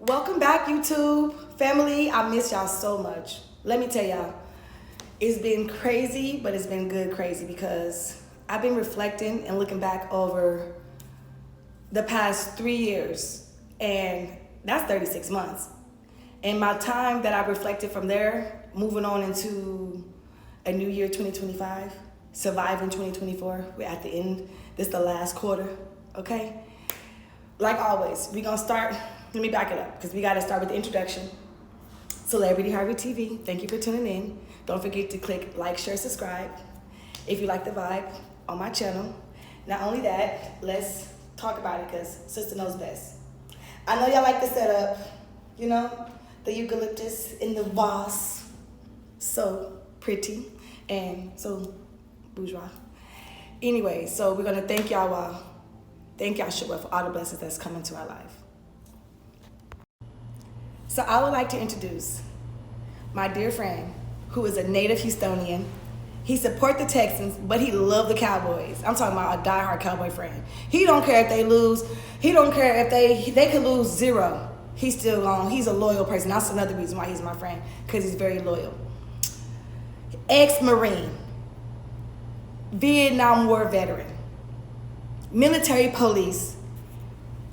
Welcome back, YouTube family. I miss y'all so much. Let me tell y'all, it's been crazy, but it's been good crazy because I've been reflecting and looking back over the past 3 years, and that's 36 months. And my time that I reflected from there, moving on into a new year, 2025, surviving 2024. We're at the end. This is the last quarter, okay? Like always, we're gonna start. Let me back it up because we got to start with the introduction. Celebrity Harvey TV, thank you for tuning in. Don't forget to click like, share, subscribe if you like the vibe on my channel. Not only that, let's talk about it because sister knows best. I know y'all like the setup, you know, the eucalyptus in the vase. So pretty and so bourgeois. Anyway, so we're going to thank y'all Shabbat for all the blessings that's coming to our life. So I would like to introduce my dear friend who is a native Houstonian. He support the Texans, but he love the Cowboys. I'm talking about a diehard Cowboy friend. He don't care if they lose. He don't care if they could lose 0. He's still on. He's a loyal person. That's another reason why he's my friend, because he's very loyal. Ex-Marine, Vietnam War veteran, military police,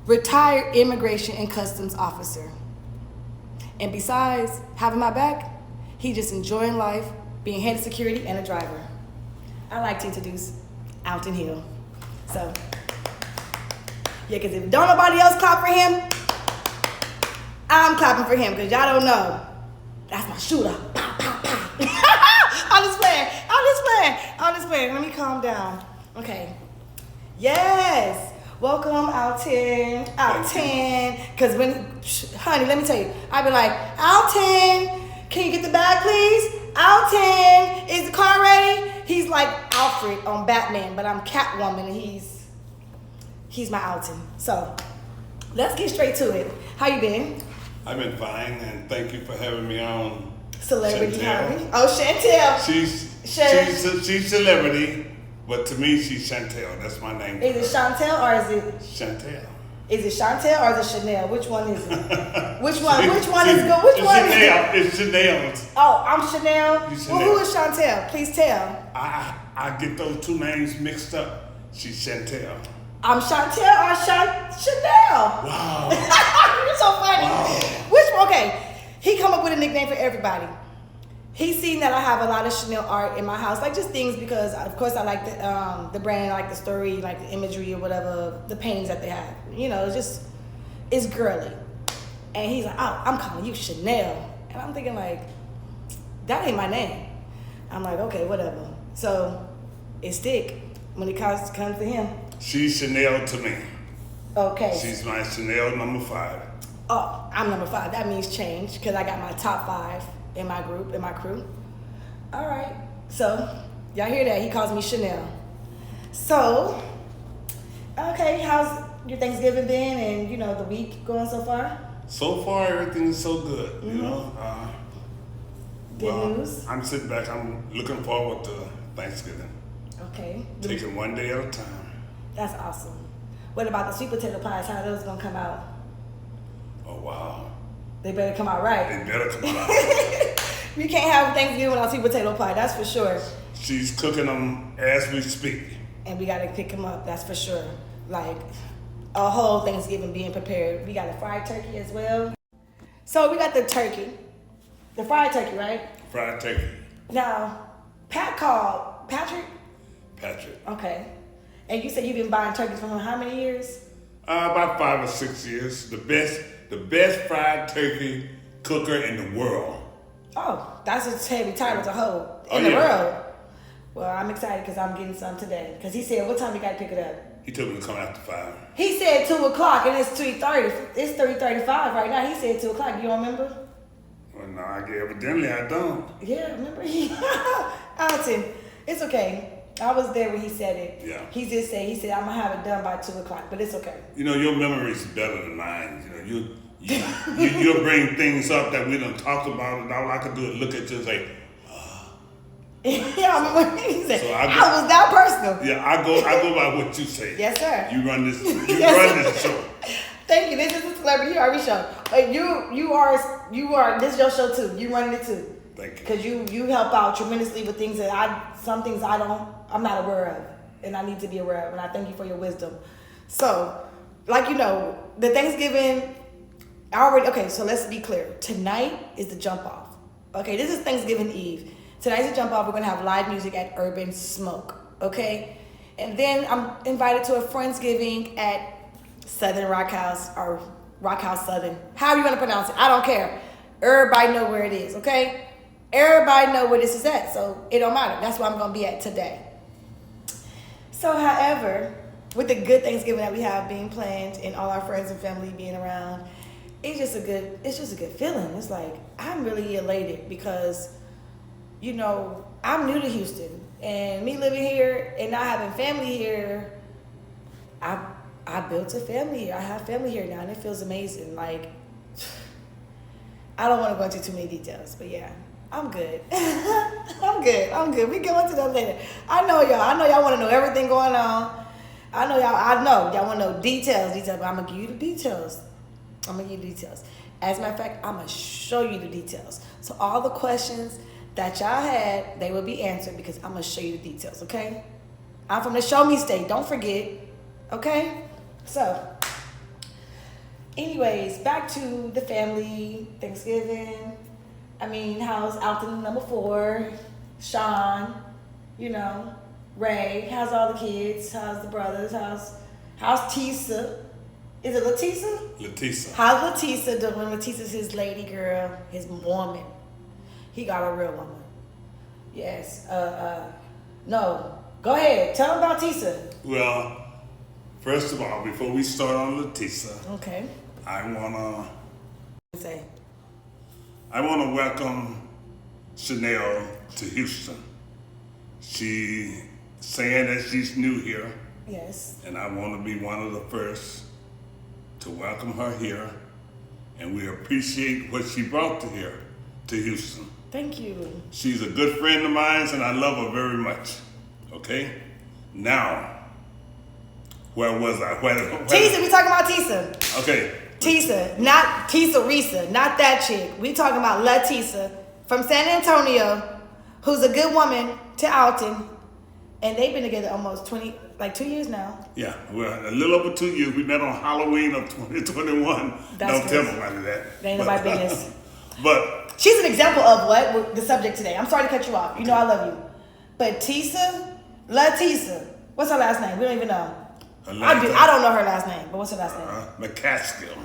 retired immigration and customs officer. And besides having my back, he just enjoying life, being head of security and a driver. I'd like to introduce Alton Hill. So, yeah, because if don't nobody else clap for him, I'm clapping for him because y'all don't know. That's my shooter. Pow, pow, pow. I'm just playing. Let me calm down. Okay. Yes. Welcome, Alton. Because honey, let me tell you, I've been like, Alton, can you get the bag, please? Alton, is the car ready? He's like Alfred on Batman, but I'm Catwoman, and he's my Alton. So, let's get straight to it. How you been? I've been fine, and thank you for having me on. Celebrity Harvey. Oh, Chantel. She's celebrity. But to me, she's Chantel. That's my name. Is it Chantel or is it? Chantel. Is it Chantel or is it Chanel? Which one is it? Which one is good? Which one is it? It's Chanel. Oh, I'm Chanel. You Chanel. Well, who is Chantel? Please tell. I get those two names mixed up. She's Chantel. I'm Chantel or Chanel? Wow. You're so funny. Wow. Which one? Okay. He come up with a nickname for everybody. He's seen that I have a lot of Chanel art in my house, like just things because, of course, I like the brand, I like the story, like the imagery or whatever, the paintings that they have. You know, it's girly. And he's like, oh, I'm calling you Chanel. And I'm thinking like, that ain't my name. I'm like, okay, whatever. So it stick when it comes to him. She's Chanel to me. Okay. She's my Chanel number 5. Oh, I'm number 5. That means change because I got my top 5. In my group, in my crew. All right. So, y'all hear that? He calls me Chanel. So, okay, how's your Thanksgiving been and, you know, the week going so far? So far, everything is so good, you know. Good news? I'm sitting back. I'm looking forward to Thanksgiving. Okay. Taking one day at a time. That's awesome. What about the sweet potato pies? How are those going to come out? Oh, wow. They better come out right. They better come out. We can't have Thanksgiving without sweet potato pie, that's for sure. She's cooking them as we speak. And we got to pick them up, that's for sure. Like, a whole Thanksgiving being prepared. We got a fried turkey as well. So we got the turkey. The fried turkey, right? Fried turkey. Now, Pat called. Patrick? Patrick. Okay. And you said you've been buying turkeys for how many years? About 5 or 6 years. The best fried turkey cooker in the world. Oh, that's a heavy title to hold Oh, in the yeah. world. Well, I'm excited because I'm getting some today. Because he said, what time you got to pick it up? He told me to come after 5. He said 2 o'clock and it's 3:30. It's 3:35 right now. He said 2 o'clock. You don't remember? Well, no, evidently I don't. Yeah, remember? Alton, it's okay. I was there when he said it. Yeah. He said, I'm going to have it done by 2 o'clock, but it's okay. You know, your memory is better than mine. You know, you'll bring things up that we don't talk about, and all I can do is look at you and say, Yeah, I remember he said, So I was that personal. Yeah, I go by what you say. Yes, sir. You run this. You Yes, run sir. this show. Thank you. This is the Celebrity Harvey Show. You are. This is your show too. You running it too. Thank you. Because you help out tremendously with things that some things I'm not aware of, and I need to be aware of. And I thank you for your wisdom. So, like the Thanksgiving. Okay, so let's be clear. Tonight is the jump off. Okay, this is Thanksgiving Eve. Tonight's the jump off. We're gonna have live music at Urban Smoke. Okay, and then I'm invited to a Friendsgiving at Southern Rock House or Rock House Southern. However you want to pronounce it, I don't care. Everybody know where it is. Okay, everybody know where this is at, so it don't matter. That's where I'm gonna be at today. So, however, with the good Thanksgiving that we have being planned and all our friends and family being around. It's just a good feeling. It's like I'm really elated because, I'm new to Houston and me living here and not having family here. I built a family here. I have family here now and it feels amazing. Like I don't want to go into too many details, but yeah, I'm good. I'm good. We go into that later. I know y'all want to know everything going on. I know y'all want to know details, but I'm gonna give you the details. As a matter of fact, I'm going to show you the details. So all the questions that y'all had, they will be answered because I'm going to show you the details, okay? I'm from the Show Me State. Don't forget, okay? So, anyways, back to the family, Thanksgiving. How's Alton number 4? Sean, Ray. How's all the kids? How's the brothers? How's Tisa? Is it Latisa? Latisa. How's Latisa doing? Latisa's his lady girl, his woman. He got a real woman. Yes. No. Go ahead. Tell him about Tisa. Well, first of all, before we start on Latisa, okay. I wanna say. welcome Chanel to Houston. She saying that she's new here. Yes. And I want to be one of the first to welcome her here, and we appreciate what she brought to Houston. Thank you. She's a good friend of mine, and I love her very much. Okay? Now, where was I? Tisa, we talking about Tisa. Okay. Tisa, not Tisa Risa, not that chick. We talking about Latisa from San Antonio, who's a good woman to Alton, and they've been together almost 2 years now. Yeah, well, a little over 2 years. We met on Halloween of 2021. Don't tell nobody that. That ain't nobody business. But she's an example of what the subject today. I'm sorry to cut you off. You know I love you. But Latisa, what's her last name? We don't even know. I don't know her last name, but what's her last name? McCaskill.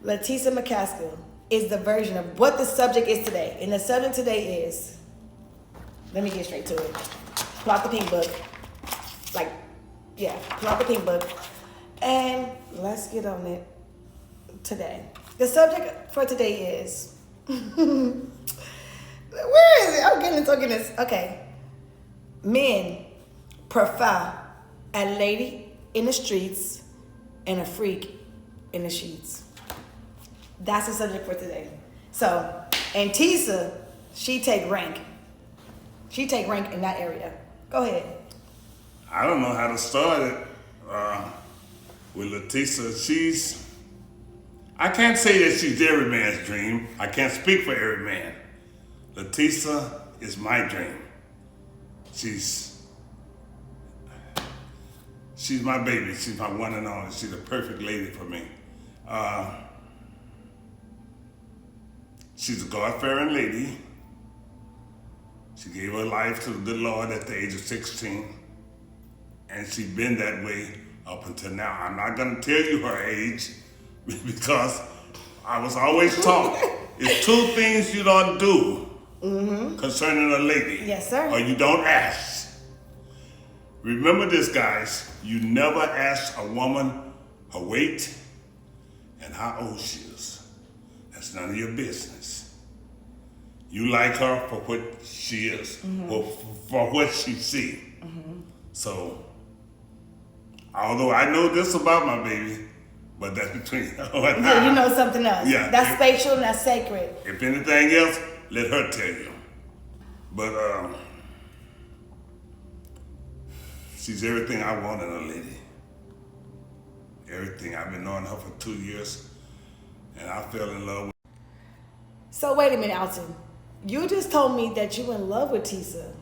Latisa McCaskill is the version of what the subject is today. And the subject today is, let me get straight to it. Pull out the pink book. Pull out the pink book. And let's get on it today. The subject for today is, where is it? I'm getting this. Okay. Men prefer a lady in the streets and a freak in the sheets. That's the subject for today. So, and Tisa, she take rank. She take rank in that area. Go ahead. I don't know how to start it with Latisa. I can't say that she's every man's dream. I can't speak for every man. Latisa is my dream. She's my baby. She's my one and only. She's the perfect lady for me. She's a God-fearing lady. She gave her life to the good Lord at the age of 16. And she's been that way up until now. I'm not going to tell you her age because I was always taught it's 2 things you don't do concerning a lady. Yes, sir. Or you don't ask. Remember this, guys. You never ask a woman her weight and how old she is. That's none of your business. You like her for what she is, for what she sees. So, although I know this about my baby, but that's between her and I. Yeah, you know something else. Yeah. That's spatial and that's sacred. If anything else, let her tell you. But she's everything I want in a lady. Everything. I've been knowing her for 2 years, and I fell in love with. So wait a minute, Alton. You just told me that you in love with Tisa.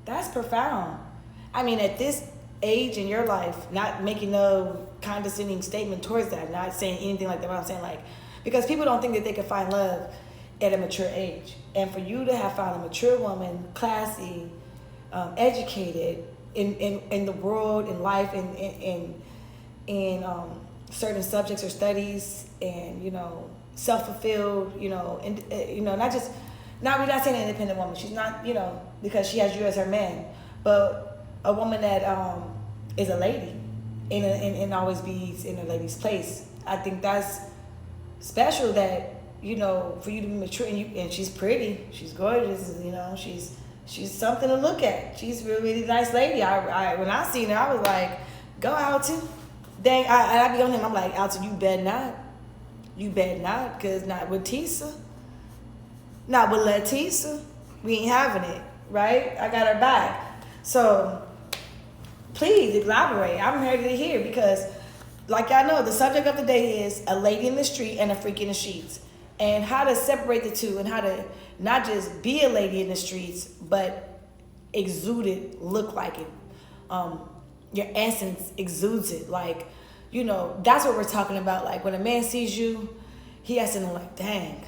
That's profound. I mean, at this age in your life, not making no condescending statement towards that, not saying anything like that, but I'm saying like, because people don't think that they can find love at a mature age. And for you to have found a mature woman, classy, educated in the world, in life, in certain subjects or studies, and, you know, self-fulfilled, you know, and not just, we're not saying an independent woman. She's not, you know, because she has you as her man, but a woman that is a lady and always be in a lady's place. I think that's special, that, you know, for you to be mature, and she's pretty, she's gorgeous, you know, she's something to look at. She's a really nice lady. I when I seen her, I was like, go Alton. Dang, I be on him. I'm like, Alton, you better not. You better not, because not with Tisa. Not with Latisa. We ain't having it, right? I got her back. So, please elaborate. I'm ready to hear, because, like y'all know, the subject of the day is a lady in the street and a freak in the sheets. And how to separate the two, and how to not just be a lady in the streets, but exude it, look like it. Your essence exudes it. Like, you know, that's what we're talking about. Like, when a man sees you, he has to know, like, dang,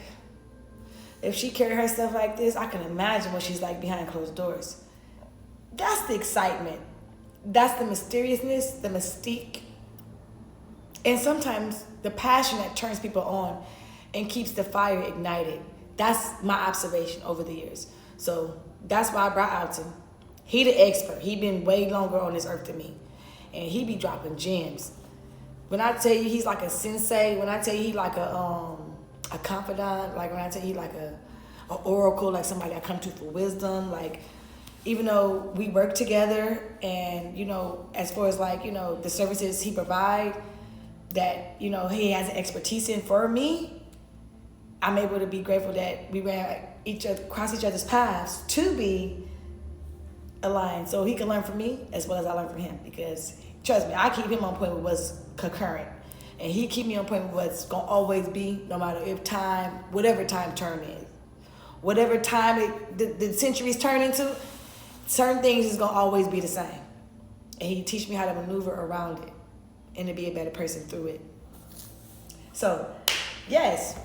if she carry herself like this, I can imagine what she's like behind closed doors. That's the excitement. That's the mysteriousness, the mystique, and sometimes the passion that turns people on and keeps the fire ignited. That's my observation over the years. So that's why I brought Alton. He the expert. He been way longer on this earth than me, and he be dropping gems. When I tell you he's like a sensei, when I tell you he like a confidant, like when I tell you he like a oracle, like somebody I come to for wisdom, like, even though we work together, and, you know, as far as, like, you know, the services he provide, that, you know, he has an expertise in for me, I'm able to be grateful that we ran cross each other's paths to be aligned, so he can learn from me as well as I learn from him. Because trust me, I keep him on point with what's concurrent, and he keep me on point with what's gonna always be, no matter if time, whatever time turn is, whatever time the centuries turn into, certain things is gonna always be the same, and he teach me how to maneuver around it and to be a better person through it. So, yes,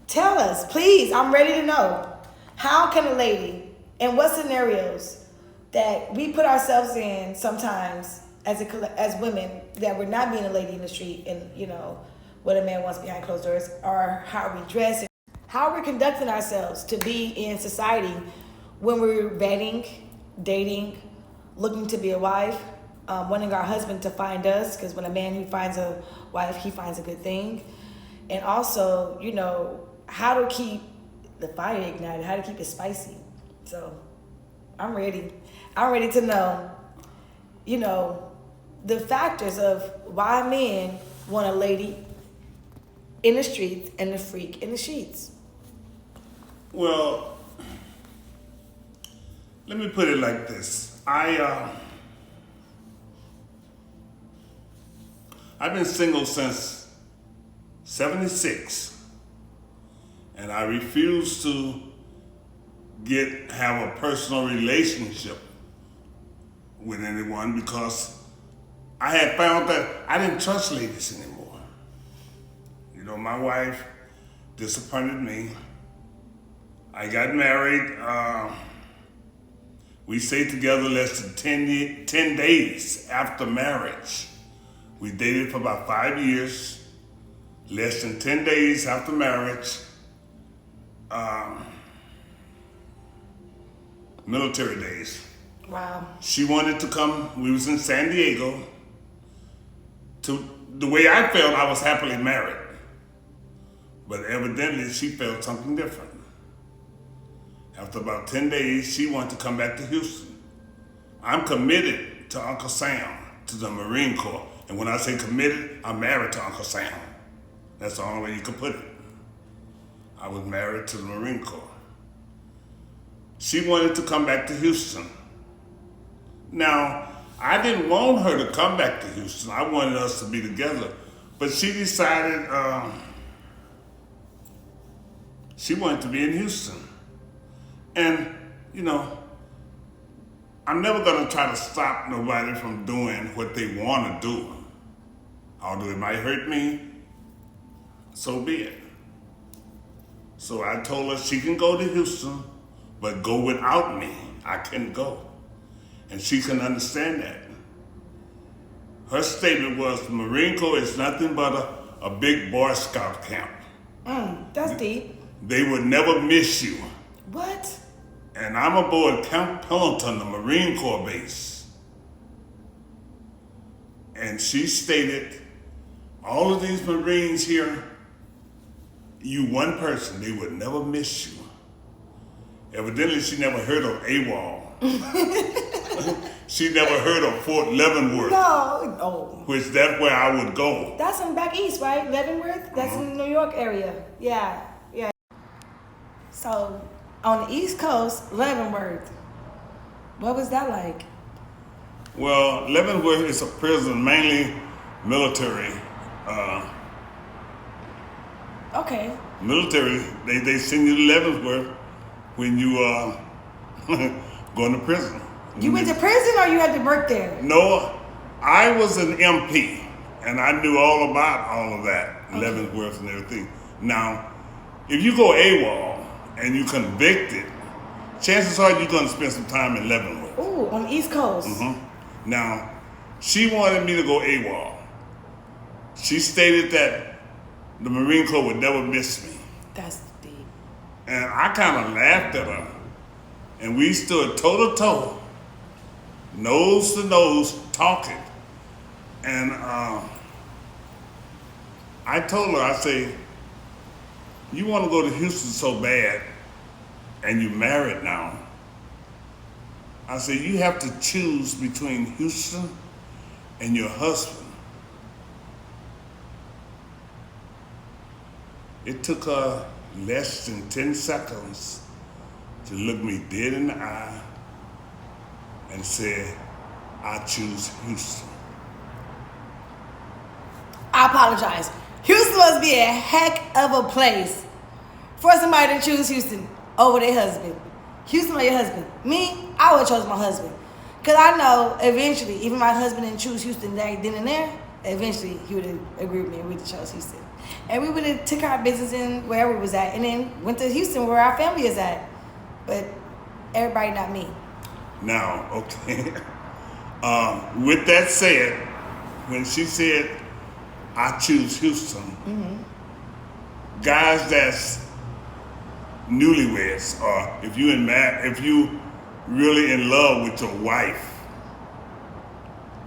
tell us, please. I'm ready to know. How can a lady, and what scenarios that we put ourselves in sometimes as women, that we're not being a lady in the street, and, you know, what a man wants behind closed doors, or how we dress, and how we're conducting ourselves to be in society when we're vetting, dating, looking to be a wife, wanting our husband to find us, because when a man who finds a wife, he finds a good thing. And also, you know, how to keep the fire ignited, how to keep it spicy. So I'm ready. I'm ready to know, you know, the factors of why men want a lady in the streets and a freak in the sheets. Well, let me put it like this. I've been single since 76, and I refuse to have a personal relationship with anyone, because I had found that I didn't trust ladies anymore. You know, my wife disappointed me. I got married. We stayed together less than 10 days after marriage. We dated for about 5 years. Less than 10 days after marriage, military days. Wow. She wanted to come. We was in San Diego. The way I felt, I was happily married. But evidently, she felt something different. After about 10 days, she wanted to come back to Houston. I'm committed to Uncle Sam, to the Marine Corps. And when I say committed, I'm married to Uncle Sam. That's the only way you can put it. I was married to the Marine Corps. She wanted to come back to Houston. Now, I didn't want her to come back to Houston. I wanted us to be together. But she decided she wanted to be in Houston. And, you know, I'm never going to try to stop nobody from doing what they want to do. Although it might hurt me, so be it. So I told her she can go to Houston, but go without me. I can go. And she can understand that. Her statement was, the Marine Corps is nothing but a big Boy Scout camp. That's deep. They would never miss you. What? And I'm aboard Camp Pendleton, the Marine Corps base. And she stated, all of these Marines here, you one person, they would never miss you. Evidently, she never heard of AWOL. She never heard of Fort Leavenworth. No. Oh. Which that's where I would go. That's in back east, right? Leavenworth? That's in the New York area. Yeah. So, on the East Coast, Leavenworth, what was that like? Well, Leavenworth is a prison, mainly military. Okay. Military, they send you to Leavenworth when you going to prison. You went to prison or you had to work there? No, I was an MP, and I knew all about all of that, Okay. Leavenworth and everything. Now, if you go AWOL and you convicted, chances are you're going to spend some time in Leavenworth. Ooh, on the East Coast. Now, she wanted me to go AWOL. She stated that the Marine Corps would never miss me. That's deep. And I kind of laughed at her. And we stood toe to toe, nose to nose, talking. And I told her, I say, you want to go to Houston so bad, and you're married now. I said, you have to choose between Houston and your husband. It took her less than 10 seconds to look me dead in the eye and said, I choose Houston. I apologize. Houston must be a heck of a place for somebody to choose Houston over their husband. Houston or your husband. Me, I would have chose my husband. Because I know eventually, even my husband didn't choose Houston then and there, eventually he would have agreed with me and we would have chose Houston. And we would have took our business in wherever we was at and then went to Houston where our family is at. But everybody not me. Now, okay. With that said, when she said, I choose Houston, guys that's newlyweds, or if you really in love with your wife,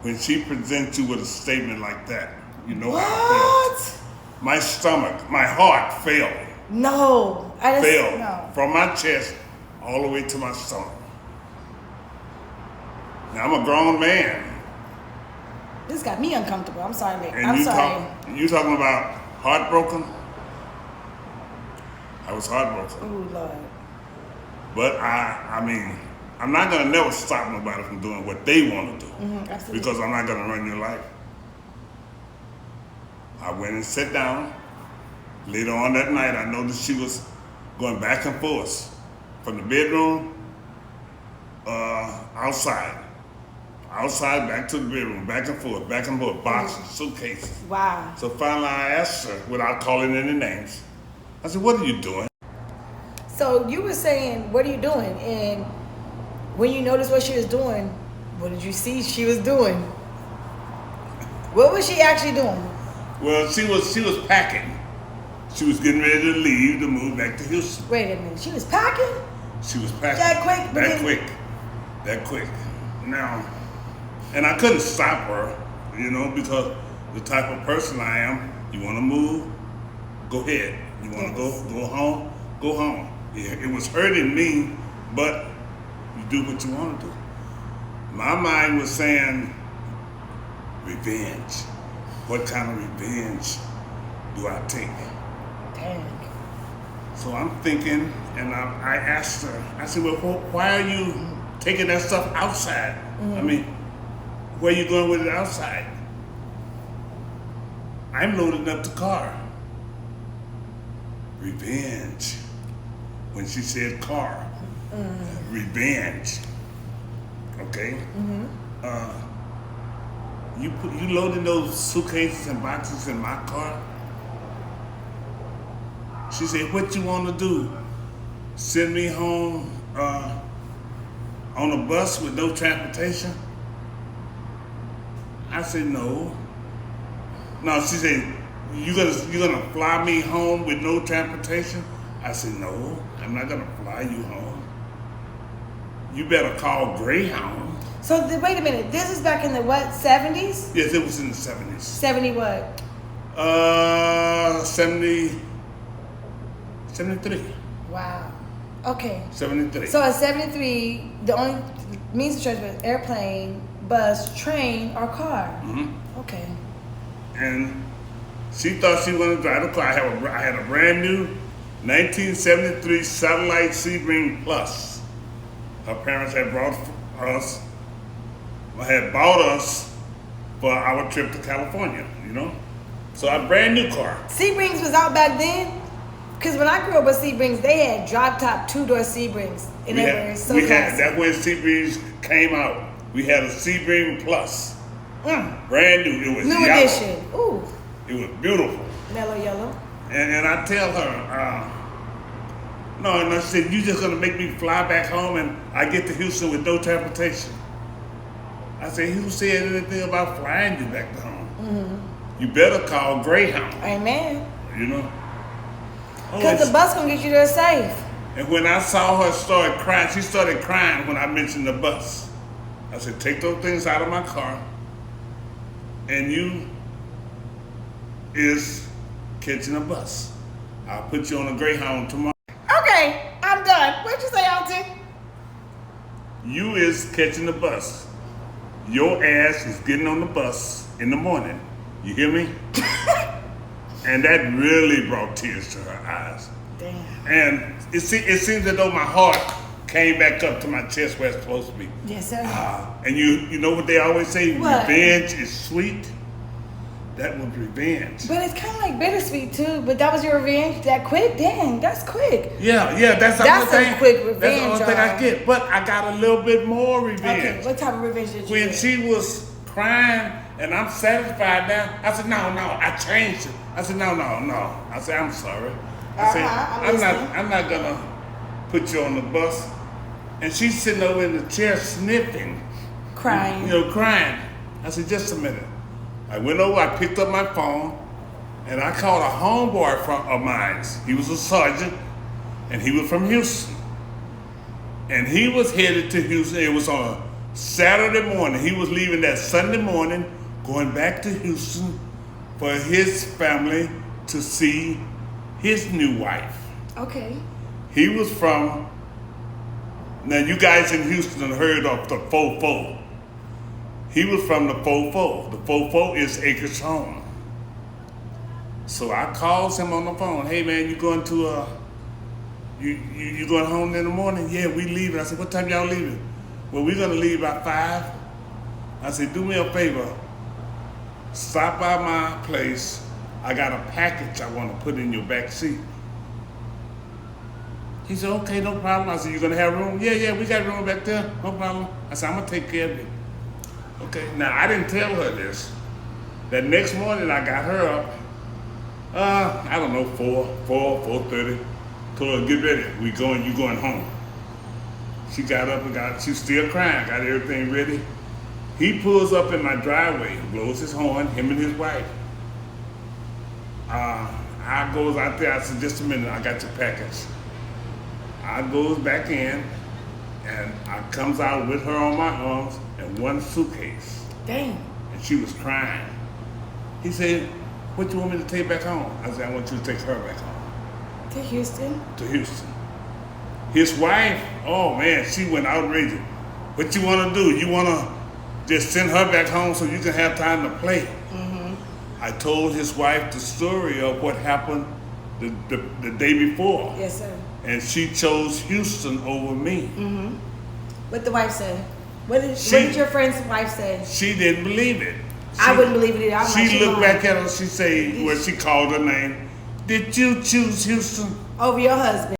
when she presents you with a statement like that, you know how I felt. My stomach, my heart fell. No. Fell No. from my chest all the way to my stomach. Now I'm a grown man. This got me uncomfortable. I'm sorry, man. And I'm sorry. You talking about heartbroken? I was heartbroken. Ooh, Lord. But I mean, I'm not gonna never stop nobody from doing what they want to do. Absolutely. Because I'm not gonna run your life. I went and sat down. Later on that night, I noticed she was going back and forth from the bedroom, outside, back to the bedroom, back and forth, boxes, suitcases. Wow. So finally I asked her, without calling any names, I said, what are you doing? So you were saying, what are you doing? And when you noticed what she was doing, what did you see she was doing? What was she actually doing? Well, she was packing. She was getting ready to leave to move back to Houston. Wait a minute. She was packing? She was packing. That quick? That quick. Now, and I couldn't stop her, because the type of person I am, you want to move, go ahead. You want to go home, go home. Yeah, it was hurting me, but you do what you want to do. My mind was saying, revenge. What kind of revenge do I take? Dang. So I'm thinking, and I asked her, I said, well, why are you taking that stuff outside? I mean, where are you going with it outside? I'm loading up the car. Revenge. when she said car. Revenge. Okay? You loaded those suitcases and boxes in my car? She said, what you want to do? Send me home on a bus with no transportation? I said, no. No, she said, you gonna fly me home with no transportation? I said, no, I'm not gonna fly you home. You better call Greyhound. So wait a minute, this is back in the what, 70s? Yes, it was in the 70s. 70 what? 73. Wow. Okay. 73. So in 73, the only means of transport was airplane, bus, train, or car. Okay. And she thought she was going to drive the car. I had a brand new 1973 Satellite Sebring Plus. Her parents had bought us for our trip to California, you know? So a brand new car. Sebrings was out back then? Because when I grew up with Sebrings, they had drop-top two-door Sebrings. And that's when Sebrings came out. We had a Sebring Plus. Brand new. It was new yellow. edition. Ooh. It was beautiful. Mellow yellow. And I tell her, no, and I said, you just gonna make me fly back home and I get to Houston with no transportation. I said, who said anything about flying you back to home? You better call Greyhound. Amen. You know? Because the bus gonna get you there safe. And when I saw her start crying, she started crying when I mentioned the bus. I said, take those things out of my car and you is catching a bus. I'll put you on a Greyhound tomorrow. Okay, I'm done. What'd you say, Alton? You is catching the bus. Your ass is getting on the bus in the morning. You hear me? And that really brought tears to her eyes. Damn. And it seems as though my heart came back up to my chest where it's supposed to be. Yes, sir. And you know what they always say? What? Revenge is sweet. That was revenge. But it's kind of like bittersweet too. But that was your revenge that quick? Dang, that's quick. Yeah, that's the only thing. Quick revenge. That's the only thing I get. But I got a little bit more revenge. Okay, what type of revenge did you When get? she was crying and I'm satisfied now, I said, no, I changed it. I said, no. I said, I'm sorry. I said, I'm not gonna put you on the bus. And she's sitting over in the chair sniffing. Crying. Crying. I said, just a minute. I went over, I picked up my phone, and I called a homeboy of mine. He was a sergeant, and he was from Houston. And he was headed to Houston. It was on a Saturday morning. He was leaving that Sunday morning, going back to Houston for his family to see his new wife. Okay. He was from, now you guys in Houston have heard of the Fofo. He was from the Fofo. The Fofo is Acres Home. So I called him on the phone. Hey man, you going to you going home in the morning? Yeah, we leaving. I said, what time y'all leaving? Well, we're gonna leave about 5. I said, do me a favor. Stop by my place. I got a package I want to put in your back seat. He said, okay, no problem. I said, you gonna have room? Yeah, we got room back there. No problem. I said, I'm gonna take care of it. Okay, now I didn't tell her this. That next morning I got her up, I don't know, 4:30. Told her, get ready, you going home. She got up and she was still crying, got everything ready. He pulls up in my driveway, blows his horn, him and his wife. I goes out there, I said, just a minute, I got your package. I goes back in, and I comes out with her on my arms and one suitcase. Dang. And she was crying. He said, what you want me to take back home? I said, I want you to take her back home. To Houston? To Houston. His wife, oh man, she went outrageous. What you want to do? You want to just send her back home so you can have time to play? I told his wife the story of what happened the day before. Yes, sir. And she chose Houston over me. What the wife said? What did your friend's wife say? She didn't believe it. I wouldn't believe it either. She looked back at her, she said, she called her name. Did you choose Houston? Over your husband.